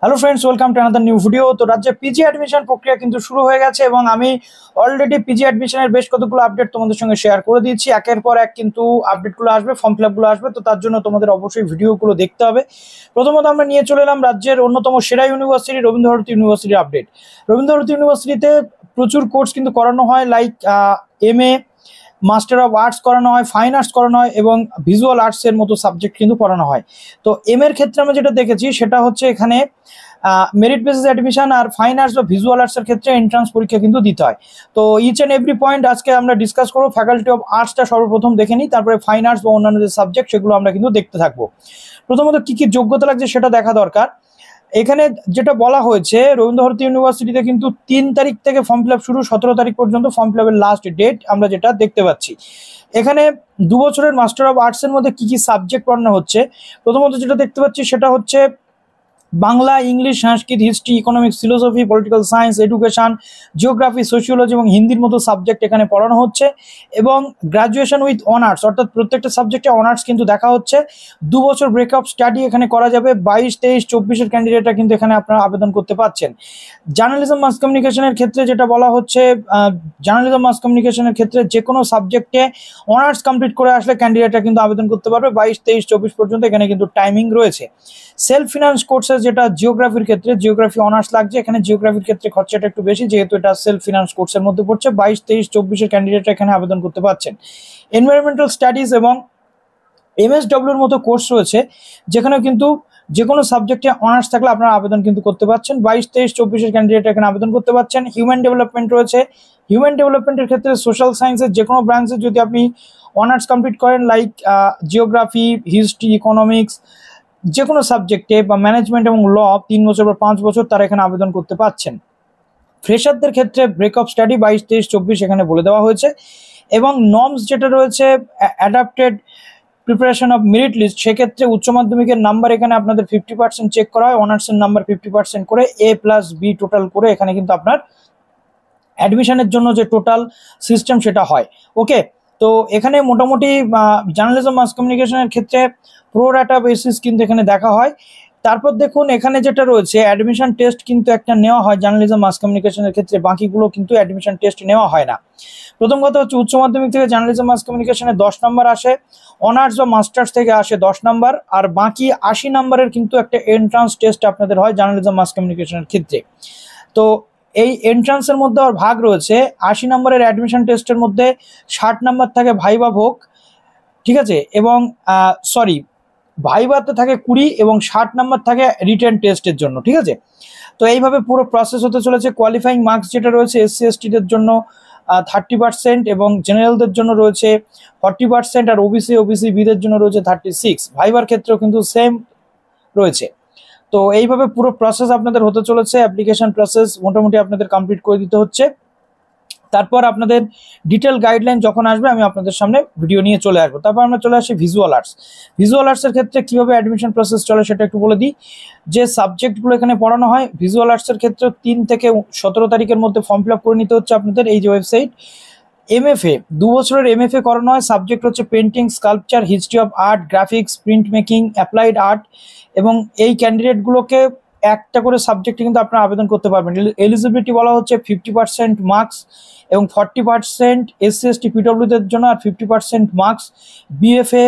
Hello friends, welcome to another new video. তো রাজ্যে PG admission প্রক্রিয়া কিন্তু শুরু হয়ে গেছে এবং আমি অলরেডি পিজি অ্যাডমিশনের বেশ কতগুলো আপডেট তোমাদের সঙ্গে শেয়ার করে দিয়েছি। একের পর এক কিন্তু আপডেটগুলো আসবে, ফর্ম ফিল আপগুলো আসবে, তো তার জন্য তোমাদের অবশ্যই ভিডিওগুলো দেখতে হবে। প্রথমত আমরা নিয়ে চলে এলাম রাজ্যের অন্যতম সেরা ইউনিভার্সিটি রবীন্দ্রভারতী ইউনিভার্সিটির আপডেট। রবীন্দ্রভারতী ইউনিভার্সিটিতে প্রচুর কোর্স কিন্তু করানো হয়, like MA, master of arts করানো হয়, ফাইন আর্টস করানো হয় এবং ভিজুয়াল আর্টসের মতো সাবজেক্ট কিন্তু পড়ানো হয়। তো এর ক্ষেত্রে আমরা যেটা দেখেছি সেটা হচ্ছে এখানে মেরিট বেসিস অ্যাডমিশন, আর ফাইন আর্টস বা ভিজুয়াল আর্টসের ক্ষেত্রে এন্ট্রান্স পরীক্ষা কিন্তু দিতে হয়। তো ইচ অ্যান্ড এভরি পয়েন্ট আজকে আমরা ডিসকাস করবো। ফ্যাকাল্টি অফ আর্টসটা সর্বপ্রথম দেখে নিই, তারপরে ফাইন আর্টস বা অন্যান্য যে সাবজেক্ট সেগুলো আমরা কিন্তু দেখতে থাকবো। প্রথমত কি কি যোগ্যতা লাগছে সেটা দেখা দরকার। এখানে যেটা বলা হয়েছে, রবীন্দ্রভারতী ইউনিভার্সিটিতে কিন্তু 3 তারিখ থেকে ফর্ম ফিল আপ শুরু, 17 তারিখ পর্যন্ত ফর্ম ফিল আপের লাস্ট ডেট আমরা যেটা দেখতে পাচ্ছি। এখানে 2 বছরের মাস্টার অফ আর্টসের মধ্যে কি কি সাবজেক্ট পড়ানো হচ্ছে, প্রথমত যেটা দেখতে পাচ্ছি সেটা হচ্ছে Bangla, English, Sanskrit, history, economics, philosophy, political science, education, geography, sociology এবং হিন্দির মতো সাবজেক্ট এখানে পড়ানো হচ্ছে। এবং গ্রাজুয়েশন উইথ অনার্স, অর্থাৎ প্রত্যেকটা সাবজেক্টে অনার্স কিন্তু দেখা হচ্ছে। 2 বছর ব্রেকআপ স্টাডি এখানে করা যাবে। 22, 23, 24-এর ক্যান্ডিডেটরা কিন্তু এখানে আপনারা আবেদন করতে পারছেন। জার্নালিজম মাস কমিউনিকেশনের ক্ষেত্রে যেটা বলা হচ্ছে, জার্নালিজম মাস কমিউনিকেশনের ক্ষেত্রে যে কোনো সাবজেক্টে অনার্স কমপ্লিট করে আসলে ক্যান্ডিডেটরা কিন্তু আবেদন করতে পারবে। 22, 23, 24 পর্যন্ত এখানে কিন্তু টাইমিং রয়েছে। সেলফ ফিনান্স কোর্সেস, যেটা জিওগ্রাফির ক্ষেত্রে, জিওগ্রাফি অনার্স লাগছে, এখানে জিওগ্রাফির ক্ষেত্রে খরচাটা একটু বেশি যেহেতু এটা সেলফ ফিনান্স কোর্সের মধ্যে পড়ছে। 22, 23, 24-এর ক্যান্ডিডেটরা এখানে আবেদন করতে পারছেন। এনভায়রনমেন্টাল স্টাডিজ এবং MSWর মতো কোর্স রয়েছে, যেখানে কিন্তু যে কোনো সাবজেক্টে অনার্স থাকলে আপনারা আবেদন কিন্তু করতে পারছেন। 22, 23, 24-এর ক্যান্ডিডেট এখানে আবেদন করতে পারছেন। হিউম্যান ডেভেলপমেন্ট রয়েছে। হিউম্যান ডেভেলপমেন্টের ক্ষেত্রে সোশ্যাল সায়েন্সের যে কোনো ব্রাঞ্চে যদি আপনি অনার্স কমপ্লিট করেন, লাইক জিওগ্রাফি, হিস্ট্রি, ইকোনমিক্স, যে কোনো সাবজেক্টে বা ম্যানেজমেন্ট এবং ল 3 বছর বা 5 বছর তারা এখানে আবেদন করতে পারছেন। ফ্রেশারদের ক্ষেত্রে ব্রেকআপ স্টাডি 22, 23, 24 এখানে বলে দেওয়া হয়েছে। এবং নর্মস যেটা রয়েছে, adapted preparation of merit list, সেক্ষেত্রে উচ্চ মাধ্যমিকের নাম্বার এখানে আপনাদের 50% চেক করা হয়, অনার্সের নাম্বার 50% করে A+B টোটাল করে এখানে কিন্তু আপনার অ্যাডমিশনের জন্য যে টোটাল সিস্টেম সেটা হয়। ওকে, তো এখানে মোটামুটি জার্নালিজম মাস কমিউনিকেশনের ক্ষেত্রে প্রো রাটা বেসিস কিন্তু এখানে দেখা হয়। তারপর দেখুন এখানে যেটা রয়েছে, অ্যাডমিশন টেস্ট কিন্তু একটা নেওয়া হয় জার্নালিজম মাস কমিউনিকেশনের ক্ষেত্রে, বাকিগুলো কিন্তু অ্যাডমিশন টেস্ট নেওয়া হয় না। প্রথম কথা হচ্ছে, উচ্চ মাধ্যমিক থেকে জার্নালিজম মাস কমিউনিকেশনে 10 নম্বর আসে, অনার্স বা মাস্টার্স থেকে আসে 10 নম্বর, আর বাকি 80 নম্বরের কিন্তু একটা এন্ট্রান্স টেস্ট আপনাদের হয় জার্নালিজম মাস কমিউনিকেশনের ক্ষেত্রে। তো এই এন্ট্রান্সের মধ্যে আর ভাগ রয়েছে। 80 নম্বরের অ্যাডমিশন টেস্টের মধ্যে 60 নম্বর থাকে ভাইবা ভোগ, ঠিক আছে, এবং ভাইবাতে থাকে 20 এবং 60 নম্বর থাকে রিটেন টেস্টের জন্য, ঠিক আছে। তো এইভাবে পুরো প্রসেস হতে চলেছে। কোয়ালিফাইং মার্কস যেটা রয়েছে SC STদের জন্য 30% এবং জেনারেলদের জন্য রয়েছে 40%, আর OBC বিদের জন্য রয়েছে 36। ভাইবার ক্ষেত্রেও কিন্তু সেম রয়েছে। তো এইভাবে পুরো প্রসেস আপনাদের হতে চলেছে। অ্যাপ্লিকেশন প্রসেস মোটামুটি আপনাদের কমপ্লিট করে দিতে হচ্ছে। তারপর আপনাদের ডিটেল গাইডলাইন যখন আসবে আমি আপনাদের সামনে ভিডিও নিয়ে চলে আসবো। তারপর আমরা চলে আসি ভিজুয়াল আর্টস। ভিজুয়াল আর্টসের ক্ষেত্রে কীভাবে অ্যাডমিশন প্রসেস চলে সেটা একটু বলে দিই। যে সাবজেক্টগুলো এখানে পড়ানো হয়, ভিজুয়াল আর্টসের ক্ষেত্রে 3 থেকে 17 তারিখের মধ্যে ফর্ম ফিল আপ করে নিতে হচ্ছে আপনাদের। এই যে ওয়েবসাইট MFA, 2 বছরের MFA করানো হয়। সাবজেক্ট হচ্ছে painting, sculpture, history of art, graphics, print making, applied art. এবং এই ক্যান্ডিডেটগুলোকে একটা করে সাবজেক্টে কিন্তু আপনারা আবেদন করতে পারবেন। এলিজিবিলিটি বলা হচ্ছে 50% মার্কস এবং 40% SC ST PWদের জন্য, আর 50% মার্কস BFA,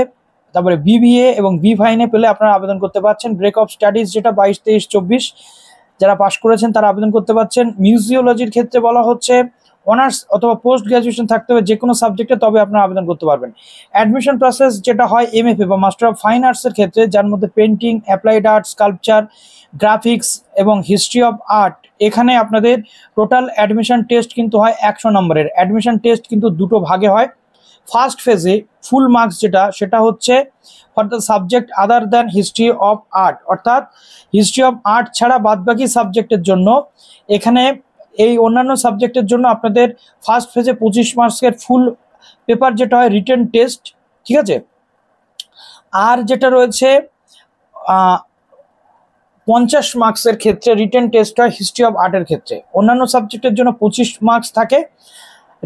তারপরে BBA এবং B ফাইনে পেলে আপনারা আবেদন করতে পারছেন। ব্রেক অফ স্টাডিজ যেটা 22, 23, 24 যারা পাস করেছেন তারা আবেদন করতে পারছেন। মিউজিওলজির ক্ষেত্রে বলা হচ্ছে অনার্স অথবা পোস্ট গ্রাজুয়েশন থাকতে হবে যে কোনো সাবজেক্টে, তবে আপনারা আবেদন করতে পারবেন। অ্যাডমিশন প্রসেস যেটা হয় MFA বা মাস্টার অফ ফাইন আর্টসের ক্ষেত্রে, যার মধ্যে painting, applied art, sculpture, graphics এবং হিস্ট্রি অফ আর্ট, এখানে আপনাদের টোটাল অ্যাডমিশন টেস্ট কিন্তু হয় 100 নম্বরের। অ্যাডমিশন টেস্ট কিন্তু দুটো ভাগে হয়। ফার্স্ট ফেজে ফুল মার্কস সেটা হচ্ছে for the subject other than history of art, অর্থাৎ হিস্ট্রি অফ আর্ট ছাড়া বাদবাকি সাবজেক্টের জন্য, এখানে এই অন্যান্য সাবজেক্টের জন্য আপনাদের ফার্স্ট ফেজে 25 মার্কসের ফুল পেপার যেটা হয় রিটেন টেস্ট, ঠিক আছে। আর যেটা রয়েছে 50 মার্কসের ক্ষেত্রে রিটেন টেস্ট হয় হিস্ট্রি অফ আর্টের ক্ষেত্রে। অন্যান্য সাবজেক্টের জন্য 25 মার্কস থাকে,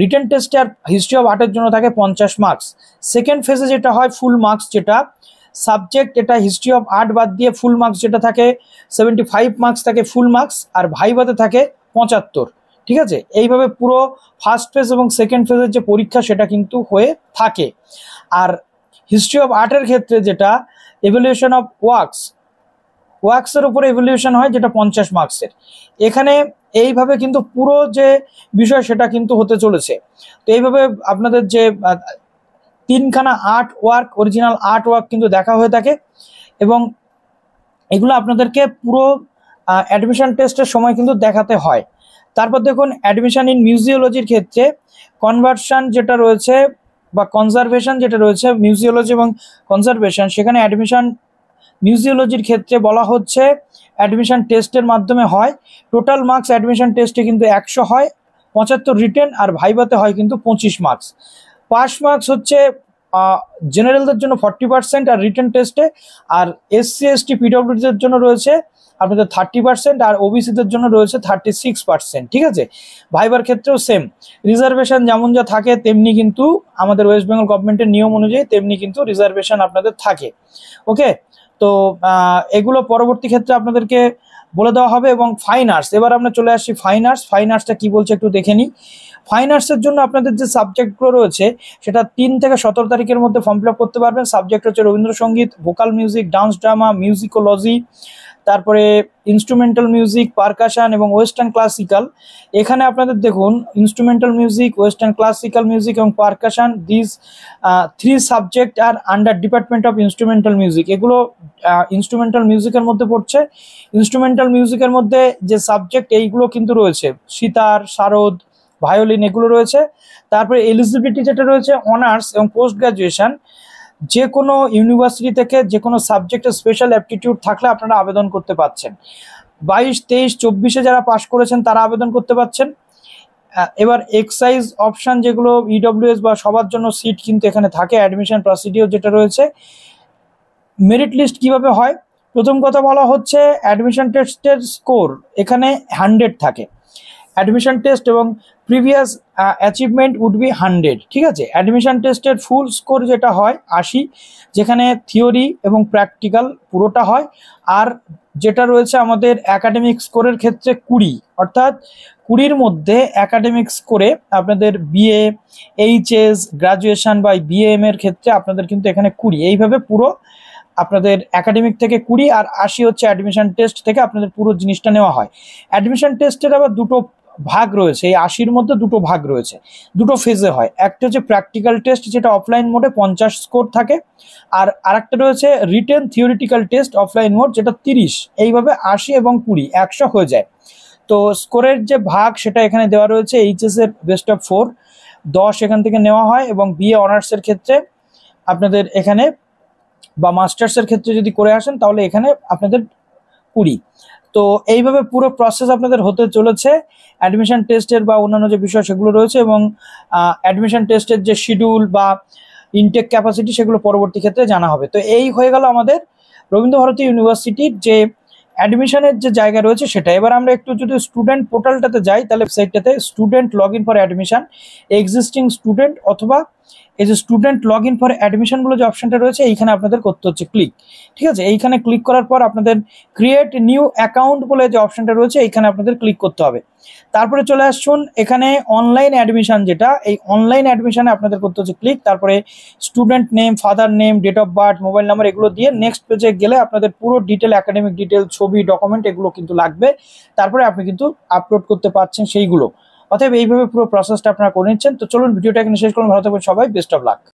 রিটেন টেস্টে আর হিস্ট্রি অফ আর্টের জন্য থাকে 50 মার্কস। সেকেন্ড ফেজে যেটা হয় ফুল মার্কস, যেটা সাবজেক্ট এটা হিস্ট্রি অফ আর্ট বাদ দিয়ে ফুল মার্কস যেটা থাকে 75 মার্কস থাকে ফুল মার্কস, আর ভাইভাতে থাকে 75। ঠিক আছে, এইভাবে পুরো ফার্স্ট ফেজ এবং সেকেন্ড ফেজের যে পরীক্ষা সেটা কিন্তু হয়ে থাকে। আর হিস্ট্রি অফ আর্টের ক্ষেত্রে যেটা এভ্যালুয়েশন অফ ওয়ার্কসের উপরে এভ্যালুয়েশন হয়, যেটা 50 মার্কসের। এখানে এইভাবে কিন্তু পুরো যে বিষয় সেটা কিন্তু হতে চলেছে। তো এইভাবে আপনাদের যে 3খানা art work, original art work কিন্তু দেখা হয়ে থাকে, এবং এগুলো আপনাদেরকে পুরো অ্যাডমিশন টেস্টের সময় কিন্তু দেখাতে হয়। তারপর দেখুন অ্যাডমিশন ইন মিউজিওলজির ক্ষেত্রে কনভার্সন যেটা রয়েছে বা কনজারভেশন যেটা রয়েছে, মিউজিওলজি এবং কনজারভেশন, সেখানে অ্যাডমিশন মিউজিওলজির ক্ষেত্রে বলা হচ্ছে অ্যাডমিশন টেস্টের মাধ্যমে হয়। টোটাল মার্কস অ্যাডমিশন টেস্টে কিন্তু 100 হয়, 75 রিটেন, আর ভাইভাতে হয় কিন্তু 25 মার্কস। পাস মার্কস হচ্ছে জেনারেলদের জন্য 40% আর রিটেন টেস্টে, আর SC ST PWDদের জন্য রয়েছে আপনাদের 30% আর ওবিসিদের জন্য রয়েছে 36%। ঠিক আছে, ভাইবার ক্ষেত্রেও সেম, রিজার্ভেশন যেমন যা থাকে তেমনি কিন্তু আমাদের ওয়েস্ট বেঙ্গল গভর্নমেন্টের নিয়ম অনুযায়ী তেমনি কিন্তু রিজার্ভেশন আপনাদের থাকে। ওকে, তো এগুলো পরবর্তী ক্ষেত্রে আপনাদেরকে বলে দেওয়া হবে। এবং ফাইন আর্টস, এবার আমরা চলে আসছি ফাইন আর্টসটা কি বলছে একটু দেখে নিই। ফাইন আর্টসের জন্য আপনাদের যে সাবজেক্টগুলো রয়েছে সেটা 3 থেকে 17 তারিখের মধ্যে ফর্ম ফিল আপ করতে পারবেন। সাবজেক্ট হচ্ছে Rabindrasangeet, vocal music, dance drama, musicology, তারপরে ইনস্ট্রুমেন্টাল মিউজিক, পারকাশন এবং ওয়েস্টার্ন ক্লাসিক্যাল। এখানে আপনাদের দেখুন instrumental music, western classical music এবং percussion, this 3 subject are under department of instrumental music. এগুলো ইনস্ট্রুমেন্টাল মিউজিকের মধ্যে পড়ছে। ইনস্ট্রুমেন্টাল মিউজিকের মধ্যে যে সাবজেক্ট এইগুলো কিন্তু রয়েছে সিতার, শারদ, ভায়োলিন, এগুলো রয়েছে। তারপরে এলিজিবিলিটি যেটা রয়েছে অনার্স এবং পোস্ট গ্রাজুয়েশন, যে কোনো ইউনিভার্সিটি থেকে যে কোনো সাবজেক্টে স্পেশাল অ্যাপটিটিউড থাকলে আপনারা আবেদন করতে পারছেন। 22, 23, 24-এ যারা পাশ করেছেন তারা আবেদন করতে পারছেন। এবার এক্সাইজ অপশান যেগুলো EWS বা সবার জন্য সিট কিন্তু এখানে থাকে। অ্যাডমিশন প্রসিডিওর যেটা রয়েছে, মেরিট লিস্ট কিভাবে হয়, প্রথম কথা বলা হচ্ছে অ্যাডমিশন টেস্টের স্কোর এখানে 100 থাকে। অ্যাডমিশন টেস্ট এবং প্রিভিয়াস অ্যাচিভমেন্ট উড বি 100। ঠিক আছে, অ্যাডমিশন টেস্টের ফুল স্কোর যেটা হয় 80, যেখানে থিওরি এবং প্র্যাকটিক্যাল পুরোটা হয়। আর যেটা রয়েছে আমাদের একাডেমিক স্কোরের ক্ষেত্রে 20, অর্থাৎ 20-র মধ্যে একাডেমিক স্কোরে আপনাদের BA, HS, গ্রাজুয়েশন বা BAM এর ক্ষেত্রে আপনাদের কিন্তু এখানে 20, এইভাবে পুরো আপনাদের একাডেমিক থেকে 20 আর 80 হচ্ছে অ্যাডমিশন টেস্ট থেকে আপনাদের পুরো জিনিসটা নেওয়া হয়। অ্যাডমিশন টেস্টের আবার দুটো ভাগ রয়েছে, এই 80-র মধ্যে দুটো ভাগ রয়েছে, দুটো ফেজে হয়। একটা হচ্ছে প্র্যাকটিক্যাল টেস্ট যেটা অফলাইন মোডে 50 স্কোর থাকে, আর আরেকটা রয়েছে written theoretical test offline mode যেটা 30। এইভাবে 80 এবং 20 100 হয়ে যায়। তো স্কোরের যে ভাগ সেটা এখানে দেওয়া রয়েছে। HS এর বেস্ট অফ 4 10 এখান থেকে নেওয়া হয়, এবং BA অনার্সের ক্ষেত্রে আপনাদের এখানে বা মাস্টার্সের ক্ষেত্রে যদি করে আসেন তাহলে এখানে আপনাদের 20। তো এইভাবে পুরো প্রসেস আপনাদের হতে চলেছে। অ্যাডমিশন টেস্টের বা অন্যান্য যে বিষয় সেগুলো রয়েছে, এবং অ্যাডমিশন টেস্টের যে শিডিউল বা ইনটেক ক্যাপাসিটি সেগুলো পরবর্তী ক্ষেত্রে জানা হবে। তো এই হয়ে গেল আমাদের রবীন্দ্রভারতী ইউনিভার্সিটির যে অ্যাডমিশনের যে জায়গা রয়েছে সেটা। এবার আমরা একটু যদি স্টুডেন্ট পোর্টালটাতে যাই, তাহলে ওয়েবসাইটটাতে student log in for admission, existing student অথবা এই যে student log in for admission বলে যে অপশনটা রয়েছে এইখানে আপনাদের করতে হচ্ছে ক্লিক। ঠিক আছে, এইখানে ক্লিক করার পর আপনাদের ক্রিয়েট নিউ অ্যাকাউন্ট বলে যে অপশনটা রয়েছে এইখানে আপনাদের ক্লিক করতে হবে। তারপরে চলে আসুন এখানে অনলাইন অ্যাডমিশন, যেটা এই অনলাইন অ্যাডমিশনে আপনাদের করতে হচ্ছে ক্লিক। তারপরে student name, father name, date of birth, mobile number এগুলো দিয়ে নেক্সট পেজে গেলে আপনাদের পুরো ডিটেল, একাডেমিক ডিটেল, ছবি, ডকুমেন্ট এগুলো কিন্তু লাগবে। তারপরে আপনি কিন্তু আপলোড করতে পারছেন সেইগুলো। অতএব এইভাবে পুরো প্রসেসটা আপনারা করে নিচ্ছেন। তো চলুন ভিডিওটা এখানে শেষ করুন। ভালো থাকবেন সবাই, বেস্ট অফ লাক।